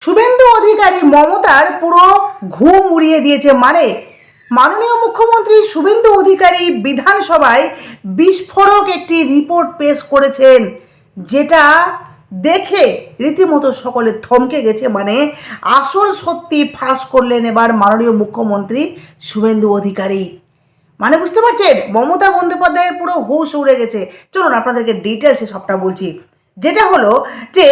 শুভেন্দু অধিকারী মমতার পুরো ঘুম উড়িয়ে দিয়েছে। মাননীয় মুখ্যমন্ত্রী শুভেন্দু অধিকারী বিধানসভায় বিস্ফোরক একটি রিপোর্ট পেশ করেছেন, যেটা দেখে রীতিমতো সকলে থমকে গেছে। আসল সত্যি ফাঁস করলেন এবার মাননীয় মুখ্যমন্ত্রী শুভেন্দু অধিকারী। বুঝতে পারছেন, মমতা বন্দ্যোপাধ্যায়ের পুরো হুঁশ উড়ে গেছে। চলুন আপনাদেরকে ডিটেলসে সবটা বলছি। যেটা হলো যে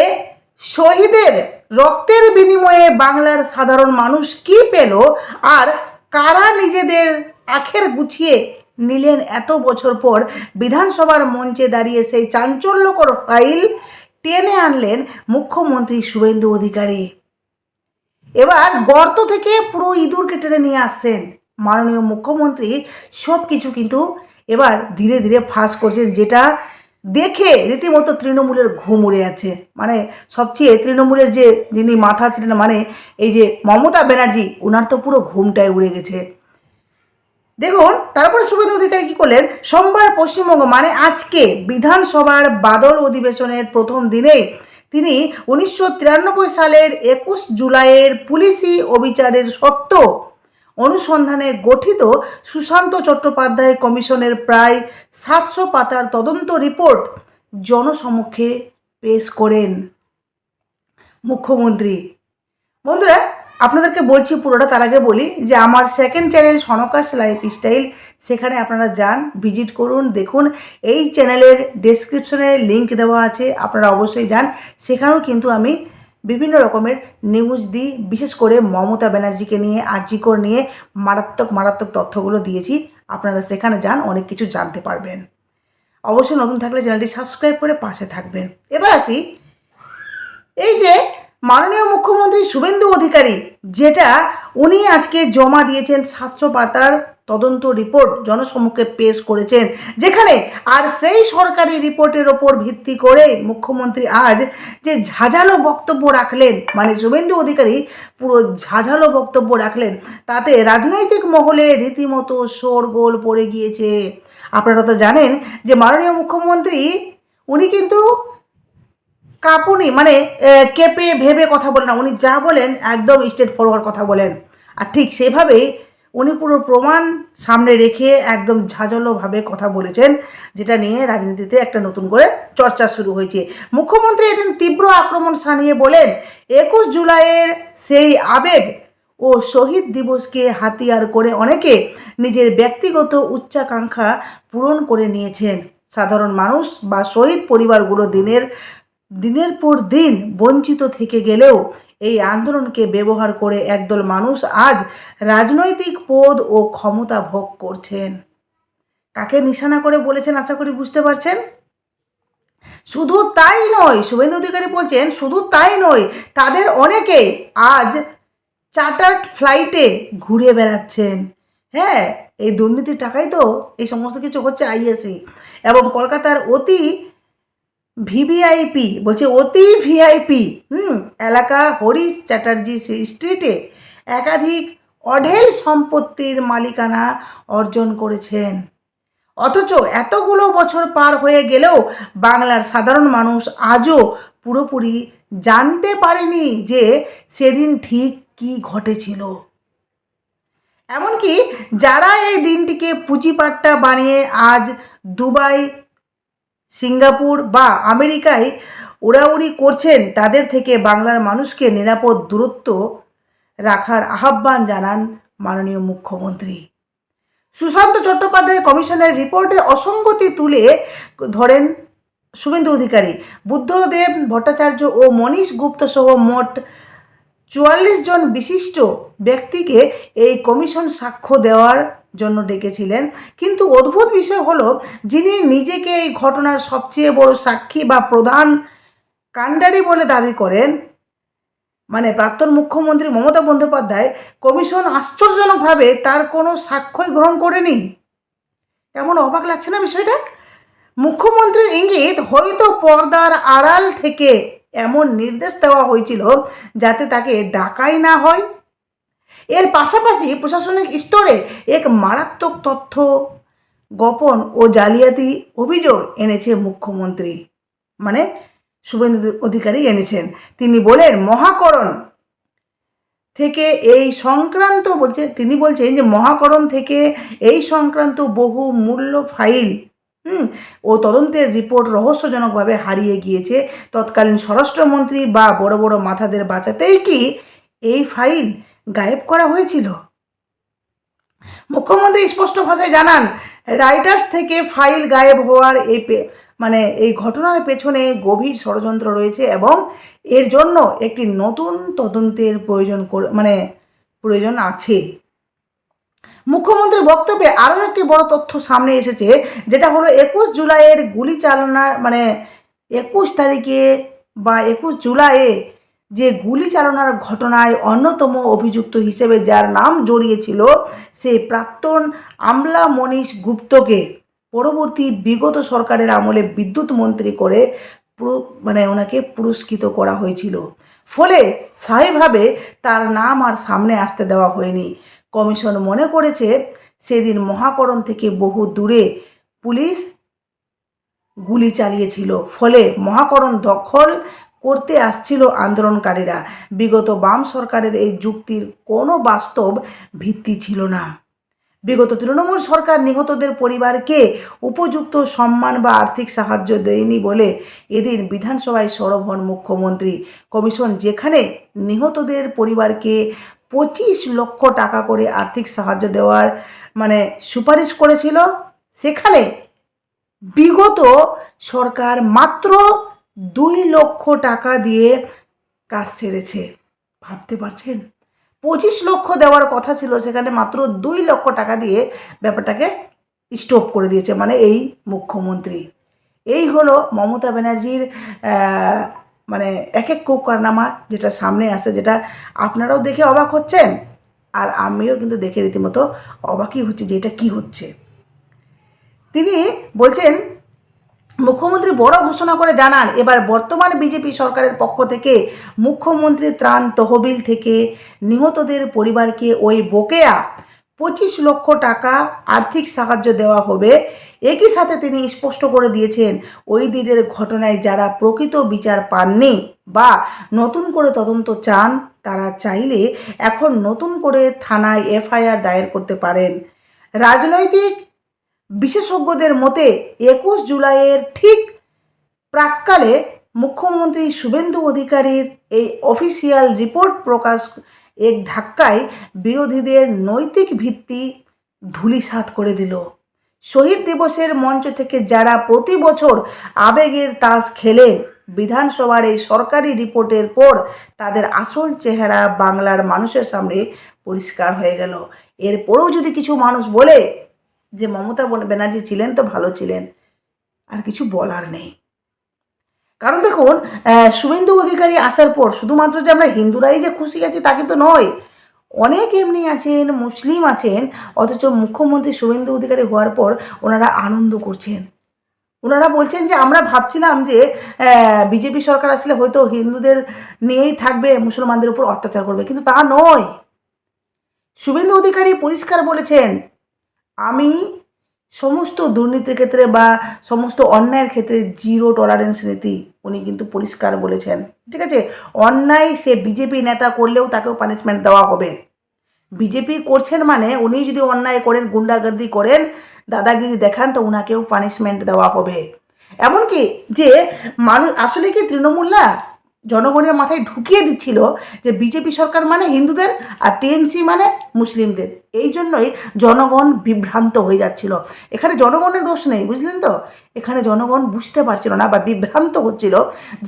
শহীদের রক্তের বিনিময়ে বাংলার সাধারণ মানুষ কি পেল, আর কারা নিজেদের আখের গুছিয়ে নিলেন এত বছর পর বিধানসভার মঞ্চে দাঁড়িয়ে সেই চাঞ্চল্যকর ফাইল টেনে আনলেন মুখ্যমন্ত্রী শুভেন্দু অধিকারী। এবার গর্ত থেকে পুরো ইঁদুরকে টেনে নিয়ে আসছেন মাননীয় মুখ্যমন্ত্রী। সব কিছু কিন্তু এবার ধীরে ধীরে ফাঁস করছেন, যেটা দেখে রীতিমতো তৃণমূলের ঘুম উড়ে যাচ্ছে। সবচেয়ে তৃণমূলের যিনি মাথা ছিলেন, এই যে মমতা ব্যানার্জি, ওনার তো পুরো ঘুমটাই উড়ে গেছে। দেখুন, তারপরে শুভেন্দু অধিকারী কী করলেন। সোমবার পশ্চিমবঙ্গ আজকে বিধানসভার বাদল অধিবেশনের প্রথম দিনে তিনি 1993 সালের 21 জুলাইয়ের পুলিশি অবিচারের সত্য অনুসন্ধানে গঠিত সুশান্ত চট্টোপাধ্যায় কমিশনের প্রায় 700 পাতার তদন্ত রিপোর্ট জনসমক্ষে পেশ করেন মুখ্যমন্ত্রী। বন্ধুরা, আপনাদেরকে বলছি পুরোটা, তার আগে বলি যে আমার সেকেন্ড চ্যানেল সনকাস লাইফস্টাইল, সেখানে আপনারা যান, ভিজিট করুন, দেখুন। এই চ্যানেলের ডেসক্রিপশনে লিঙ্ক দেওয়া আছে, আপনারা অবশ্যই যান। সেখানেও কিন্তু আমি বিভিন্ন রকমের নিউজ দিই, বিশেষ করে মমতা ব্যানার্জিকে নিয়ে, আরজি কর নিয়ে মারাত্মক মারাত্মক তথ্যগুলো দিয়েছি। আপনারা সেখানে যান, অনেক কিছু জানতে পারবেন। অবশ্যই নতুন থাকলে চ্যানেলটি সাবস্ক্রাইব করে পাশে থাকবেন। এবার আসি, এই যে মাননীয় মুখ্যমন্ত্রী শুভেন্দু অধিকারী, যেটা উনি আজকে জমা দিয়েছেন 700 পাতার তদন্ত রিপোর্ট জনসম্মুখে পেশ করেছেন, যেখানে আর সেই সরকারি রিপোর্টের ওপর ভিত্তি করে মুখ্যমন্ত্রী আজ যে ঝাঁঝালো বক্তব্য রাখলেন, শুভেন্দু অধিকারী পুরো ঝাঁঝালো বক্তব্য রাখলেন, তাতে রাজনৈতিক মহলে রীতিমতো শোরগোল পড়ে গিয়েছে। আপনারা তো জানেন যে মাননীয় মুখ্যমন্ত্রী উনি কিন্তু কাপুনি কেঁপে ভেবে কথা বলেন না। উনি যা বলেন একদম স্ট্রেট ফরওয়ার্ড কথা বলেন, আর ঠিক সেভাবেই উনি পুরো প্রমাণ সামনে রেখে একদম ঝাঁঝালোভাবে কথা বলেছেন, যেটা নিয়ে রাজনীতিতে একটা নতুন করে চর্চা শুরু হয়েছে। মুখ্যমন্ত্রী এদিন তীব্র আক্রমণ শানিয়ে বলেন, 21 জুলাইয়ের সেই আবেগ ও শহীদ দিবসকে হাতিয়ার করে অনেকে নিজের ব্যক্তিগত উচ্চাকাঙ্ক্ষা পূরণ করে নিয়েছেন। সাধারণ মানুষ বা শহীদ পরিবারগুলো দিনের পর দিন বঞ্চিত থেকে গেলেও এই আন্দোলনকে ব্যবহার করে একদল মানুষ আজ রাজনৈতিক পদ ও ক্ষমতা ভোগ করছেন। কাকে নিশানা করে বলেছেন আশা করি বুঝতে পারছেন। শুধু তাই নয়, শুভেন্দু অধিকারী বলছেন, শুধু তাই নয়, তাদের অনেকে আজ চার্টার্ড ফ্লাইটে ঘুরে বেড়াচ্ছেন। হ্যাঁ, এই দুর্নীতির টাকাই তো এই সমস্ত কিছু হচ্ছে, আইএসি এবং কলকাতার অতি ভিআইপি এলাকা হরিশ চ্যাটার্জি স্ট্রিটে একাধিক অঢেল সম্পত্তির মালিকানা অর্জন করেছেন। অথচ এতগুলো বছর পার হয়ে গেলেও বাংলার সাধারণ মানুষ আজও পুরোপুরি জানতে পারেনি যে সেদিন ঠিক কী ঘটেছিল। এমনকি যারা এই দিনটিকে পুঁজিপাট্টা বানিয়ে আজ দুবাই, সিঙ্গাপুর বা আমেরিকায় উড়াউড়ি করছেন, তাদের থেকে বাংলার মানুষকে নিরাপদ দূরত্ব রাখার আহ্বান জানান মাননীয় মুখ্যমন্ত্রী। সুশান্ত চট্টোপাধ্যায় কমিশনের রিপোর্টের অসঙ্গতি তুলে ধরেন শুভেন্দু অধিকারী। বুদ্ধদেব ভট্টাচার্য ও মনীষ গুপ্ত সহ মোট 44 জন বিশিষ্ট ব্যক্তিকে এই কমিশন সাক্ষ্য দেওয়ার জন্য ডেকেছিলেন। কিন্তু অদ্ভুত বিষয় হলো, যিনি নিজেকে এই ঘটনার সবচেয়ে বড় সাক্ষী বা প্রধান কাণ্ডারি বলে দাবি করেন, প্রাক্তন মুখ্যমন্ত্রী মমতা বন্দ্যোপাধ্যায়, কমিশন আশ্চর্যজনকভাবে তার কোনো সাক্ষ্যই গ্রহণ করেনি। কেমন অবাক লাগছে না বিষয়টা। মুখ্যমন্ত্রীর ইঙ্গিত, হয়তো পর্দার আড়াল থেকে এমন নির্দেশ দেওয়া হয়েছিল যাতে তাকে ডাকাই না হয়। এর পাশাপাশি প্রশাসনিক স্তরে এক মারাত্মক তথ্য গোপন ও জালিয়াতি অভিযোগ এনেছে মুখ্যমন্ত্রী, শুভেন্দু অধিকারী এনেছেন। তিনি বলেন, মহাকরণ থেকে এই সংক্রান্ত তিনি বলছেন যে মহাকরণ থেকে এই সংক্রান্ত বহু মূল্য ফাইল ও তদন্তের রিপোর্ট রহস্যজনকভাবে হারিয়ে গিয়েছে। তৎকালীন স্বরাষ্ট্রমন্ত্রী বা বড় বড় মাথাদের বাঁচাতেই কি এই ফাইল গায়েব করা হয়েছিল? মুখ্যমন্ত্রী স্পষ্ট ভাষায় জানান, রাইটার্স থেকে ফাইল গায়েব হওয়ার এই ঘটনার পেছনে গভীর ষড়যন্ত্র রয়েছে এবং এর জন্য একটি নতুন তদন্তের প্রয়োজন আছে। মুখ্যমন্ত্রীর বক্তব্যে আরও একটি বড় তথ্য সামনে এসেছে, যেটা হলো 21 জুলাইয়ের গুলি চালনার 21 তারিখে বা 21 জুলাইয়ে যে গুলি চালনার ঘটনায় অন্যতম অভিযুক্ত হিসেবে যার নাম জড়িয়েছিল সেই প্রাক্তন আমলা মনীষ গুপ্তকে পরবর্তী বিগত সরকারের আমলে বিদ্যুৎ মন্ত্রী করে ওনাকে পুরস্কৃত করা হয়েছিল। ফলে স্থায়ীভাবে তার নাম আর সামনে আসতে দেওয়া হয়নি। কমিশন মনে করেছে সেদিন মহাকরণ থেকে বহু দূরে পুলিশ গুলি চালিয়েছিল, ফলে মহাকরণ দখল করতে আসছিল আন্দোলনকারীরা। বিগত বাম সরকারের এই যুক্তির কোনো বাস্তব ভিত্তি ছিল না। বিগত তৃণমূল সরকার নিহতদের পরিবারকে উপযুক্ত সম্মান বা আর্থিক সাহায্য দেয়নি বলে এদিন বিধানসভায় সরব হন মুখ্যমন্ত্রী। কমিশন যেখানে নিহতদের পরিবারকে 25 লক্ষ টাকা করে আর্থিক সাহায্য দেওয়ার সুপারিশ করেছিল, সেখানে বিগত সরকার মাত্র 2 লক্ষ টাকা দিয়ে কাজ সেরেছে। ভাবতে পারছেন? 25 লক্ষ দেওয়ার কথা ছিল, সেখানে মাত্র 2 লক্ষ টাকা দিয়ে ব্যাপারটাকে স্টপ করে দিয়েছে এই মুখ্যমন্ত্রী। এই হলো মমতা ব্যানার্জির এক এক কুকারনামা যেটা সামনে আসে, যেটা আপনারাও দেখে অবাক হচ্ছেন আর আমিও কিন্তু দেখে রীতিমতো অবাকই হচ্ছে যে এটা কী হচ্ছে। তিনি বলছেন, মুখ্যমন্ত্রী বড় ঘোষণা করে জানান, এবার বর্তমান বিজেপি সরকারের পক্ষ থেকে মুখ্যমন্ত্রী ত্রাণ তহবিল থেকে নিহতদের পরিবারকে ওই বকেয়া 25 লক্ষ টাকা আর্থিক সাহায্য দেওয়া হবে। একই সাথে তিনি স্পষ্ট করে দিয়েছেন, ওই দিনের ঘটনায় যারা প্রকৃত বিচার পাননি বা নতুন করে তদন্ত চান, তারা চাইলে এখন নতুন করে থানায় এফআইআর দায়ের করতে পারেন। রাজনৈতিক বিশেষজ্ঞদের মতে 21 জুলাইয়ের ঠিক প্রাক্কালে মুখ্যমন্ত্রী শুভেন্দু অধিকারীর এই অফিসিয়াল রিপোর্ট প্রকাশ এক ধাক্কায় বিরোধীদের নৈতিক ভিত্তি ধূলিসাৎ করে দিল। শহীদ দিবসের মঞ্চ থেকে যারা প্রতি বছর আবেগের তাস খেলেন, বিধানসভার এই সরকারি রিপোর্টের পর তাদের আসল চেহারা বাংলার মানুষের সামনে পরিষ্কার হয়ে গেল। এরপরেও যদি কিছু মানুষ বলে যে মমতা ব্যানার্জি ছিলেন তো ভালো ছিলেন, আর কিছু বলার নেই। কারণ দেখুন, শুভেন্দু অধিকারী আসার পর শুধুমাত্র যে আমরা হিন্দুরাই যে খুশি আছি তা কিন্তু নয়, অনেক এমনি আছেন, মুসলিম আছেন, অথচ মুখ্যমন্ত্রী শুভেন্দু অধিকারী হওয়ার পর ওনারা আনন্দ করছেন। ওনারা বলছেন যে আমরা ভাবছিলাম যে বিজেপি সরকার আসলে হয়তো হিন্দুদের নিয়েই থাকবে, মুসলমানদের উপর অত্যাচার করবে, কিন্তু তা নয়। শুভেন্দু অধিকারী পরিষ্কার বলেছেন, আমি সমস্ত দুর্নীতির ক্ষেত্রে বা সমস্ত অন্যায়ের ক্ষেত্রে 0 টলারেন্স নীতি উনি কিন্তু পরিষ্কার বলেছেন। ঠিক আছে, অন্যায় সে বিজেপি নেতা করলেও তাকেও পানিশমেন্ট দেওয়া হবে। বিজেপি করছেন উনি যদি অন্যায় করেন, গুন্ডাগর্দি করেন, দাদাগিরি দেখান, তো উনাকেও পানিশমেন্ট দেওয়া হবে। এমনকি যে মানুষ আসলে কি তৃণমূল না জনগণের মাথায় ঢুকিয়ে দিচ্ছিল যে বিজেপি সরকার হিন্দুদের আর টিএমসি মুসলিমদের, এই জন্যই জনগণ বিভ্রান্ত হয়ে যাচ্ছিল। এখানে জনগণের দোষ নেই, বুঝলেন তো? এখানে জনগণ বুঝতে পারছিল না বা বিভ্রান্ত হচ্ছিল,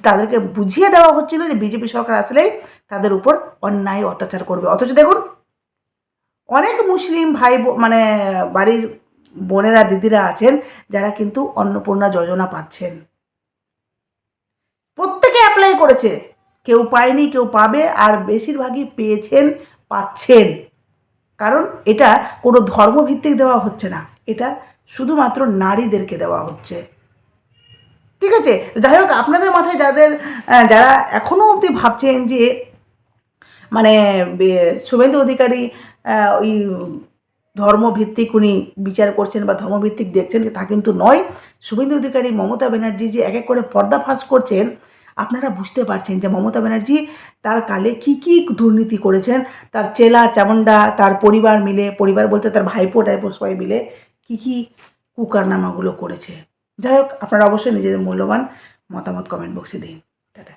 তাদেরকে বুঝিয়ে দেওয়া হচ্ছিল যে বিজেপি সরকার আসলেই তাদের উপর অন্যায় অত্যাচার করবে। অথচ দেখুন, অনেক মুসলিম ভাই বাড়ির বোনেরা দিদিরা আছেন যারা কিন্তু অন্নপূর্ণা যোজনা পাচ্ছেন, প্রত্যেকে অ্যাপ্লাই করেছে, কেউ পায়নি, কেউ পাবে, আর বেশিরভাগই পেয়েছেন, পাচ্ছেন। কারণ এটা কোনো ধর্মভিত্তিক দেওয়া হচ্ছে না, এটা শুধুমাত্র নারীদেরকে দেওয়া হচ্ছে। ঠিক আছে, যাই হোক, আপনাদের মাথায় যারা এখনও অবধি ভাবছেন যে শুভেন্দু অধিকারী ওই ধর্মভিত্তিক উনি বিচার করছেন বা ধর্মভিত্তিক দেখছেন, তা কিন্তু নয়। শুভেন্দু অধিকারী, মমতা ব্যানার্জি যে এক এক করে পর্দাফাঁস করছেন, আপনারা বুঝতে পারছেন যে মমতা ব্যানার্জি তার কালে কি দুর্নীতি করেছেন, তার চেলা চামুন্ডা তার পরিবার মিলে, পরিবার বলতে তার ভাইপো টাইপো সবাই মিলে কি কুকারনামাগুলো করেছে। যাই হোক, আপনারা অবশ্যই নিজেদের মূল্যবান মতামত কমেন্ট বক্সে দিন। টাটা।